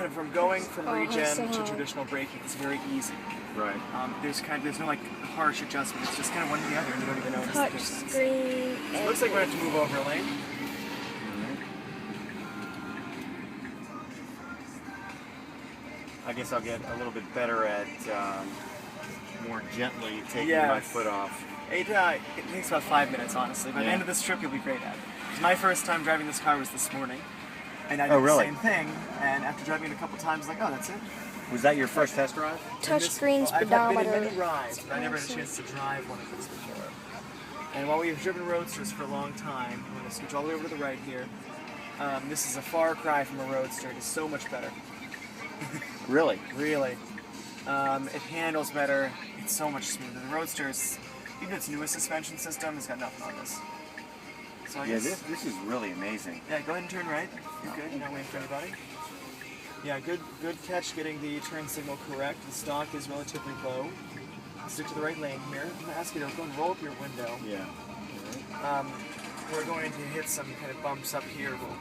kind of from going from regen to traditional braking, it's very easy. Right. There's no like harsh adjustment. It's just kind of one or the other, and you don't even notice the Touch difference. screen. So it looks like we're going to have to move over a lane. I guess I'll get a little bit better at more gently taking my foot off. It takes about 5 minutes, honestly. By the end of this trip, you'll be great at it. 'Cause my first time driving this car was this morning, and I did the same thing. And after driving it a couple times, like, oh, that's it. Was that your first test drive? Touch screen I've been speedometer. in many rides, but I never had a chance to drive one of these before. And while we've driven Roadsters for a long time, I'm going to switch all the way over to the right here. This is a far cry from a Roadster. It is so much better. Really? Really. It handles better. It's so much smoother. The Roadsters, even its newest suspension system, has got nothing on this. So I guess, this is really amazing. Yeah, go ahead and turn right. You're good. You're not waiting for anybody. Yeah, good catch getting the turn signal correct. The stock is relatively low. Stick to the right lane here. I'm going to ask you to go and roll up your window. Yeah. We're going to hit some kind of bumps up here. We'll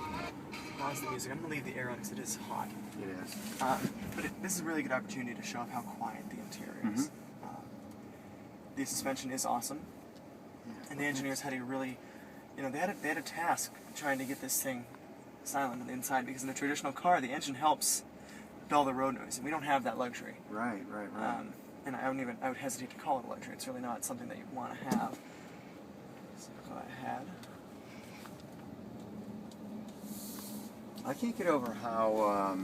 pause the music. I'm going to leave the air on because it is hot. It is. But this is a really good opportunity to show off how quiet the interior is. The suspension is awesome. And the engineers had a really, they had a task trying to get this thing silent on the inside, because in the traditional car, the engine helps dull the road noise, and we don't have that luxury. Right. And I would hesitate to call it a luxury. It's really not something that you want to have. So go ahead. I can't get over how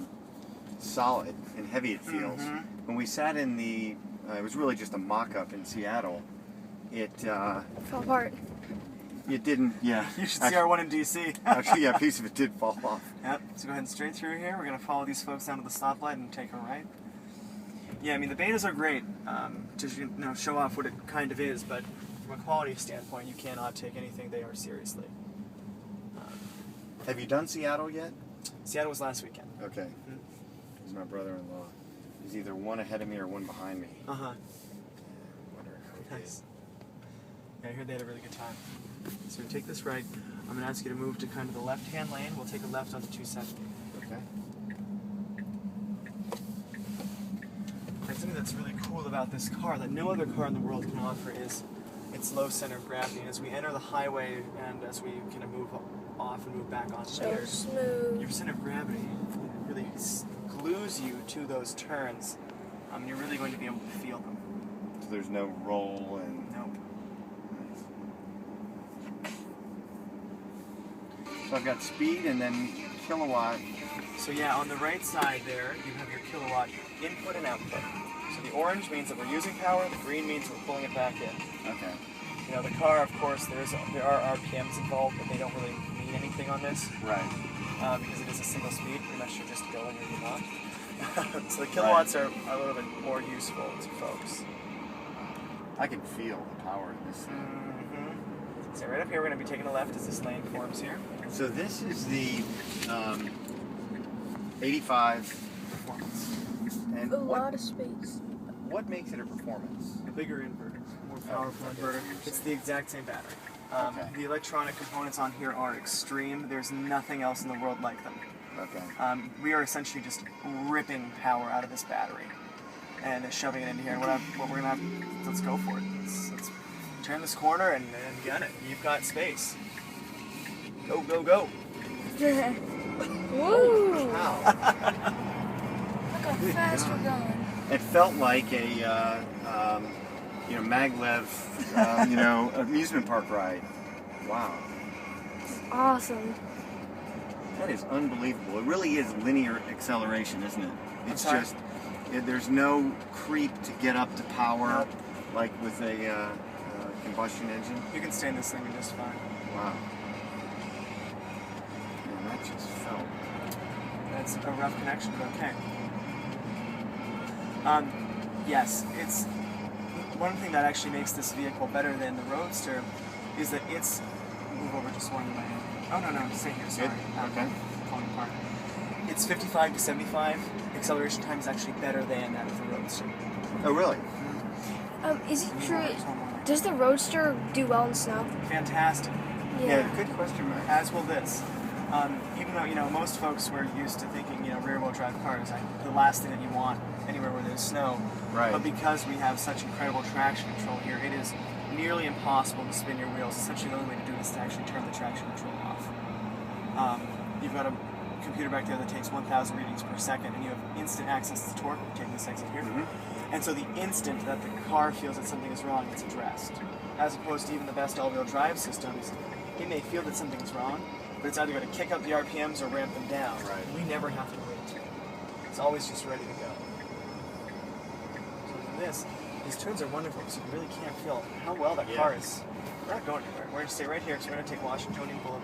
solid and heavy it feels. When we sat in it was really just a mock-up in Seattle. It fell apart. It didn't. Yeah. You should see our one in DC. Actually, yeah, a piece of it did fall off. Yep. So go ahead and straight through here. We're gonna follow these folks down to the stoplight and take a right. Yeah, I mean the betas are great to show off what it kind of is, but from a quality standpoint, you cannot take anything they are seriously. Have you done Seattle yet? Seattle was last weekend. Okay. He's my brother-in-law. He's either one ahead of me or one behind me. Uh-huh. Wonder how he Nice. Yeah, I heard they had a really good time. So we take this right. I'm going to ask you to move to kind of the left-hand lane. We'll take a left onto 270. Okay. And something that's really cool about this car that no other car in the world can offer is its low center of gravity. And as we enter the highway and as we kind of move off and move back onto So there, smooth. your center of gravity really glues you to those turns. You're really going to be able to feel them. So there's no roll and... Nope. So I've got speed and then kilowatt. So yeah, on the right side there, you have your kilowatt input and output. So the orange means that we're using power, the green means we're pulling it back in. Okay. The car, of course, there are RPMs involved, but they don't really mean anything on this. Right. Because it is a single speed, unless you're just going or you're not. So the kilowatts are a little bit more useful to folks. I can feel the power in this thing. So right up here, we're going to be taking a left as this lane forms here. So this is the 85 Performance. And A lot of space. what makes it a performance? A bigger inverter, more powerful inverter. It's the exact same battery. Okay. The electronic components on here are extreme. There's nothing else in the world like them. Okay. We are essentially just ripping power out of this battery and shoving it into here. And what we're gonna have, let's go for it. Let's turn this corner and gun it. You've got space. Go, go, go. Woo! Wow. Look how fast we're going. It felt like a maglev amusement park ride. Wow. Awesome. That is unbelievable. It really is linear acceleration, isn't it? It's sorry? just, there's no creep to get up to power like with a combustion engine. You can stay in this thing just fine. Wow. Man, that just felt. That's a rough connection, but okay. Yes, it's one thing that actually makes this vehicle better than the Roadster is that it's move over just one lane. Oh no, stay here. Sorry. Okay. Falling apart. It's 55 to 75. Acceleration time is actually better than that of the Roadster. Oh, really? Is it true? Does the Roadster do well in snow? Fantastic. Yeah, good question, Max. As will this. Even though, most folks were used to thinking, rear-wheel drive cars, the last thing that you want anywhere where there's snow. Right. But because we have such incredible traction control here, it is nearly impossible to spin your wheels. Essentially, the only way to do it is to actually turn the traction control off. You've got a computer back there that takes 1,000 readings per second, and you have instant access to torque. Take this exit here. And so the instant that the car feels that something is wrong, it's addressed. As opposed to even the best all-wheel drive systems, it may feel that something's wrong, but it's either going to kick up the RPMs or ramp them down. Right. We never have to wait. It's always just ready to go. So these turns are wonderful because you really can't feel how well that car is. We're not going anywhere. We're going to stay right here because we're going to take Washingtonian Boulevard.